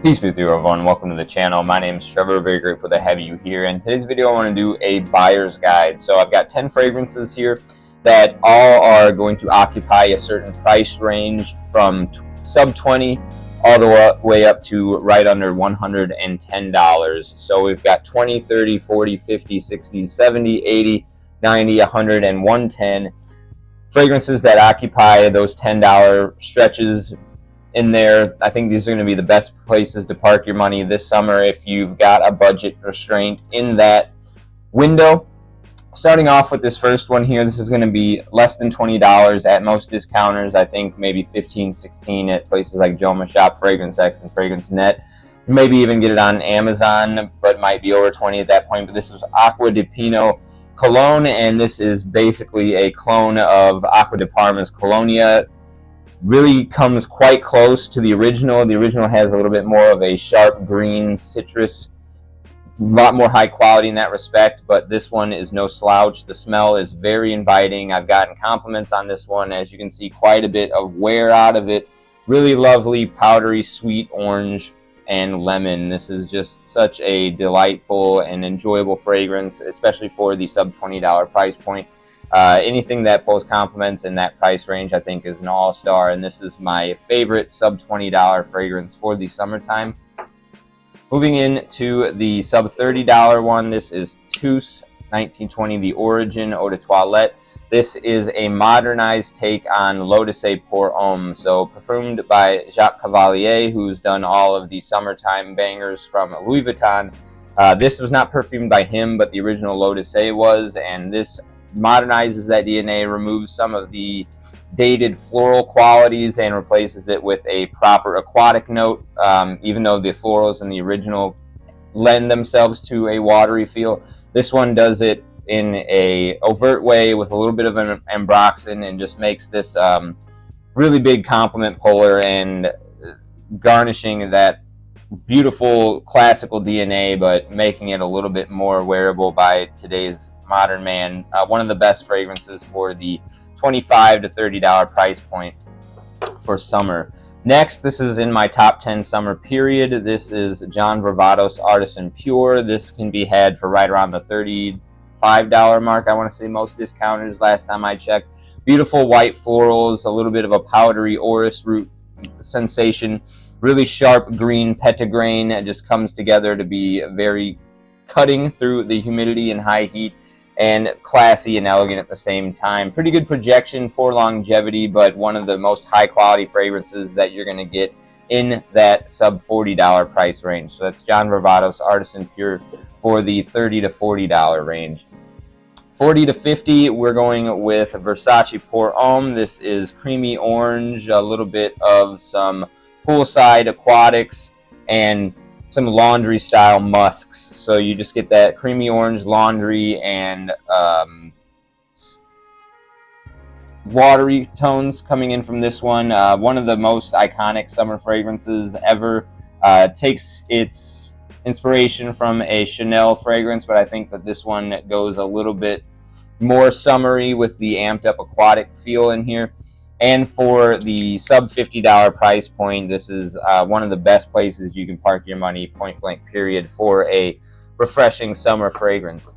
Peace be with you, everyone. Welcome to the channel. My name is Trevor. Very grateful to have you here. In today's video, I want to do a buyer's guide. So I've got 10 fragrances here that all are going to occupy a certain price range from sub 20 all the way up to right under $110. So we've got 20, 30, 40, 50, 60, 70, 80, 90, 100, and 110 fragrances that occupy those $10 stretches in there. I think these are going to be the best places to park your money this summer if you've got a budget restraint in that window. Starting off with this first one here, this is going to be less than $20 at most discounters. I think maybe 15, 16 at places like Joma Shop, Fragrance X, and Fragrance Net. Maybe even get it on Amazon, but might be over 20 at that point. But this is Acqua di Pino Cologne, and this is basically a clone of Acqua di Parma's Colonia. Really comes quite close to the original. The original has a little bit more of a sharp green citrus, a lot more high quality in that respect, but this one is no slouch. The smell is very inviting. I've gotten compliments on this one. As you can see, quite a bit of wear out of it. Really lovely, powdery, sweet orange and lemon. This is just such a delightful and enjoyable fragrance, especially for the sub $20 price point. Anything that pulls compliments in that price range, I think, is an all-star, and this is my favorite sub $20 fragrance for the summertime. Moving into the sub $30 one, this is Tous 1920, the Origin Eau de Toilette. This is a modernized take on Dolce Pour Homme, so perfumed by Jacques Cavalier, who's done all of the summertime bangers from Louis Vuitton. This was not perfumed by him, but the original Dolce was, and this modernizes that DNA, removes some of the dated floral qualities and replaces it with a proper aquatic note. Even though the florals in the original lend themselves to a watery feel, this one does it in a overt way with a little bit of an ambroxan and just makes this really big compliment puller and garnishing that beautiful classical DNA, but making it a little bit more wearable by today's modern man. One of the best fragrances for the $25 to $30 price point for summer. Next, this is in my top 10 summer period. This is John Varvatos Artisan Pure. This can be had for right around the $35 mark. I want to say most discounters last time I checked. Beautiful white florals, a little bit of a powdery orris root sensation. Really sharp green petitgrain that just comes together to be very cutting through the humidity and high heat, and classy and elegant at the same time. Pretty good projection, poor longevity, but one of the most high quality fragrances that you're going to get in that sub $40 price range. So that's John Varvatos Artisan Pure for the $30 to $40 range. 40 to 50, we're going with Versace Pour Homme. This is creamy orange, a little bit of some poolside aquatics, and some laundry style musks. So you just get that creamy orange laundry and watery tones coming in from this one. One of the most iconic summer fragrances ever. Takes its inspiration from a Chanel fragrance, but I think that this one goes a little bit more summery with the amped up aquatic feel in here. And for the sub $50 price point, this is one of the best places you can park your money, point blank period, for a refreshing summer fragrance.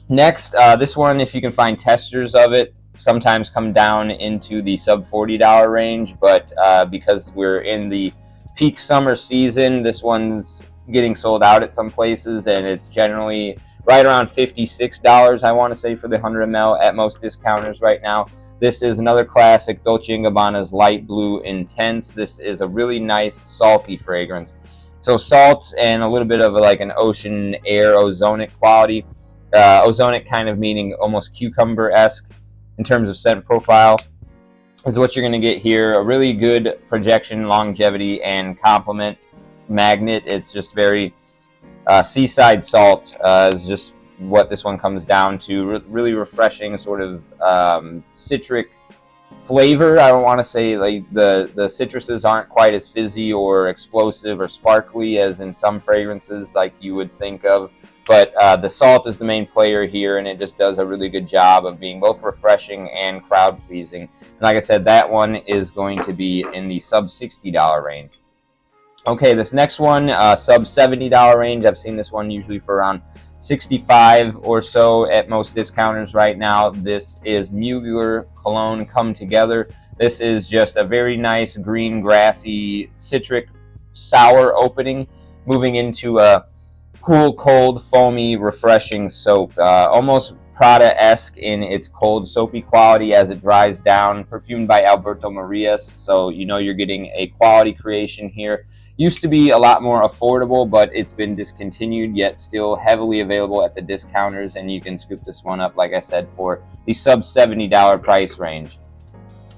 Next, this one, if you can find testers of it, sometimes come down into the sub $40 range, but because we're in the peak summer season, this one's getting sold out at some places, and it's generally right around $56, I want to say, for the 100 ml at most discounters right now. This is another classic, Dolce & Gabbana's Light Blue Intense. This is a really nice salty fragrance. So salt and a little bit of like an ocean air ozonic quality. Ozonic kind of meaning almost cucumber-esque in terms of scent profile is what you're going to get here. A really good projection, longevity, and complement magnet. It's just very seaside salt is just what this one comes down to. Really refreshing sort of citric flavor. I don't want to say like the citruses aren't quite as fizzy or explosive or sparkly as in some fragrances like you would think of, but the salt is the main player here, and it just does a really good job of being both refreshing and crowd pleasing. And like I said, that one is going to be in the sub $60 range. Okay, this next one, sub $70 range. I've seen this one usually for around 65 or so at most discounters right now. This is Muegler Cologne Come Together. This is just a very nice green, grassy, citric, sour opening, moving into a cool, cold, foamy, refreshing soap. Almost Prada-esque in its cold, soapy quality as it dries down. Perfumed by Alberto Marias, so you know you're getting a quality creation here. Used to be a lot more affordable, but it's been discontinued, yet still heavily available at the discounters, and you can scoop this one up, like I said, for the sub $70 price range.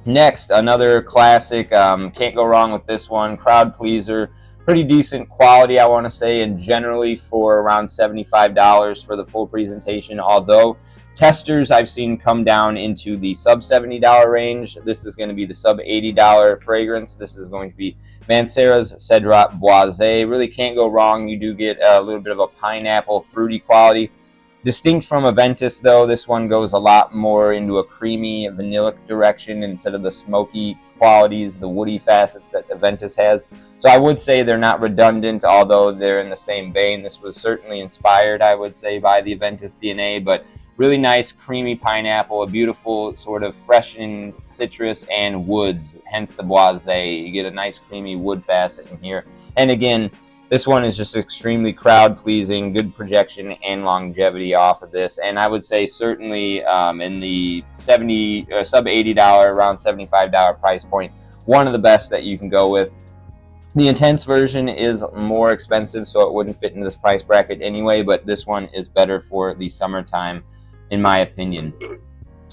Next, another classic, can't go wrong with this one, crowd pleaser. Pretty decent quality, I want to say, and generally for around $75 for the full presentation, although testers I've seen come down into the sub $70 range. This is going to be the sub $80 fragrance. This is going to be Mancera's Cedrat Boise. Really can't go wrong. You do get a little bit of a pineapple fruity quality. Distinct from Aventus, though, this one goes a lot more into a creamy vanillic direction instead of the smoky qualities, the woody facets that Aventus has. So I would say they're not redundant, although they're in the same vein. This was certainly inspired, I would say, by the Aventus DNA, but really nice creamy pineapple, a beautiful sort of freshened citrus and woods, hence the Boise. You get a nice creamy wood facet in here. And again, this one is just extremely crowd pleasing, good projection and longevity off of this. And I would say certainly in the sub $80, around $75 price point, one of the best that you can go with. The Intense version is more expensive, so it wouldn't fit in this price bracket anyway, but this one is better for the summertime, in my opinion.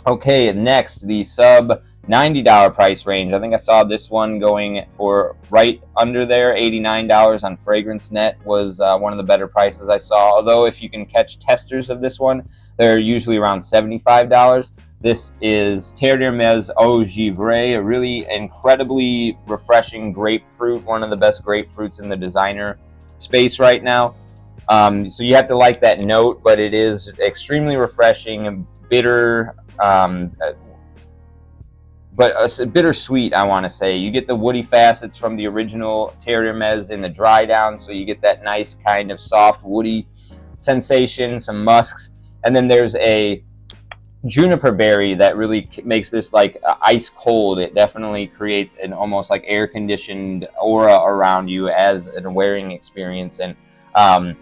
Okay, next, the sub $90 price range. I think I saw this one going for right under there. $89 on Fragrance Net was one of the better prices I saw. Although if you can catch testers of this one, they're usually around $75. This is Terre Givree, a really incredibly refreshing grapefruit, one of the best grapefruits in the designer space right now. So you have to like that note, but it is extremely refreshing, bitter, but a bittersweet, I want to say. You get the woody facets from the original Terre in the dry down, so you get that nice kind of soft woody sensation, some musks, and then there's a juniper berry that really makes this like ice cold. It definitely creates an almost like air conditioned aura around you as a wearing experience, and a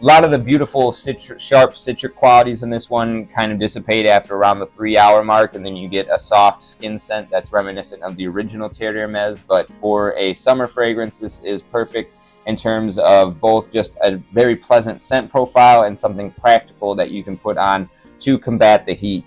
lot of the beautiful sharp citric qualities in this one kind of dissipate after around the 3-hour mark, and then you get a soft skin scent that's reminiscent of the original Terre Hermes. But for a summer fragrance, this is perfect in terms of both just a very pleasant scent profile and something practical that you can put on to combat the heat.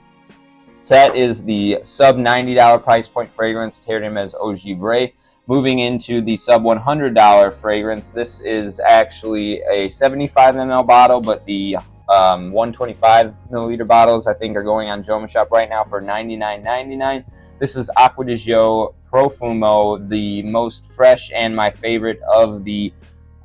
So that is the sub $90 price point fragrance, Terre Hermes Eau Givree. Moving into the sub $100 fragrance, this is actually a 75 ml bottle, but the 125 milliliter bottles I think are going on Joma Shop right now for $99.99. This is Acqua di Gio Profumo, the most fresh and my favorite of the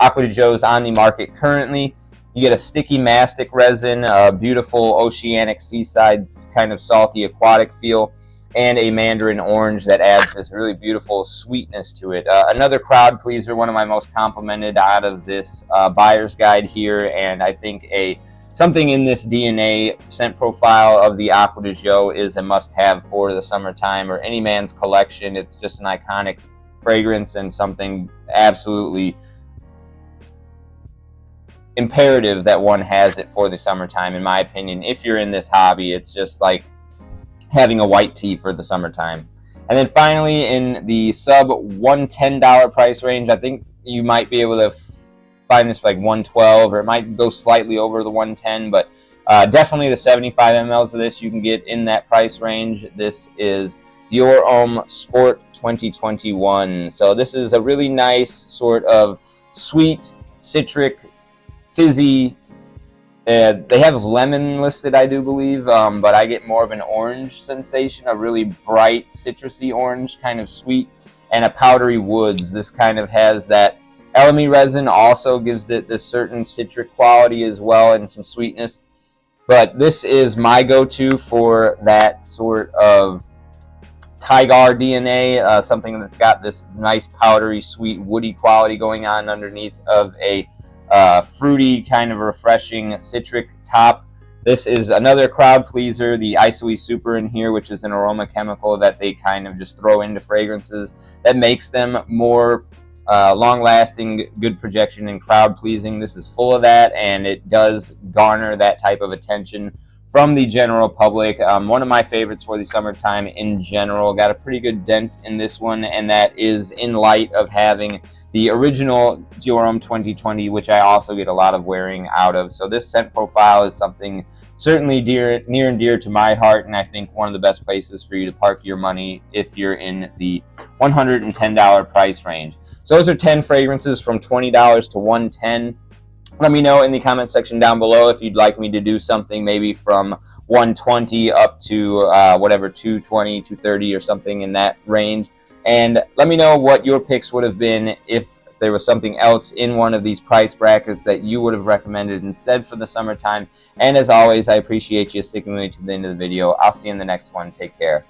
Acqua di Gios on the market currently. You get a sticky mastic resin, a beautiful oceanic seaside kind of salty aquatic feel, and a mandarin orange that adds this really beautiful sweetness to it. Another crowd pleaser, one of my most complimented out of this buyer's guide here, and I think something in this DNA scent profile of the Acqua di Gio is a must-have for the summertime or any man's collection. It's just an iconic fragrance and something absolutely imperative that one has it for the summertime, in my opinion. If you're in this hobby, it's just like having a white tea for the summertime. And then finally, in the sub $110 price range, I think you might be able to find this for like $112, or it might go slightly over the $110, but definitely the 75 mLs of this you can get in that price range. This is Dior Homme Sport 2021. So this is a really nice sort of sweet, citric, fizzy. They have lemon listed, I do believe, but I get more of an orange sensation, a really bright citrusy orange, kind of sweet, and a powdery woods. This kind of has that elemi resin, also gives it this certain citric quality as well, and some sweetness. But this is my go-to for that sort of Tiger DNA, something that's got this nice powdery, sweet, woody quality going on underneath of a fruity, kind of refreshing citric top. This is another crowd pleaser, the Isoe Super in here, which is an aroma chemical that they kind of just throw into fragrances that makes them more long-lasting, good projection, and crowd pleasing. This is full of that, and it does garner that type of attention from the general public. One of my favorites for the summertime in general. Got a pretty good dent in this one, and that is in light of having the original Pour Homme 2020, which I also get a lot of wearing out of. So this scent profile is something certainly near and dear to my heart, and I think one of the best places for you to park your money if you're in the $110 price range. So those are 10 fragrances from $20 to $110. Let me know in the comment section down below if you'd like me to do something maybe from $120 up to whatever, $220, $230 or something in that range. And let me know what your picks would have been if there was something else in one of these price brackets that you would have recommended instead for the summertime. And as always, I appreciate you sticking with me to the end of the video. I'll see you in the next one. Take care.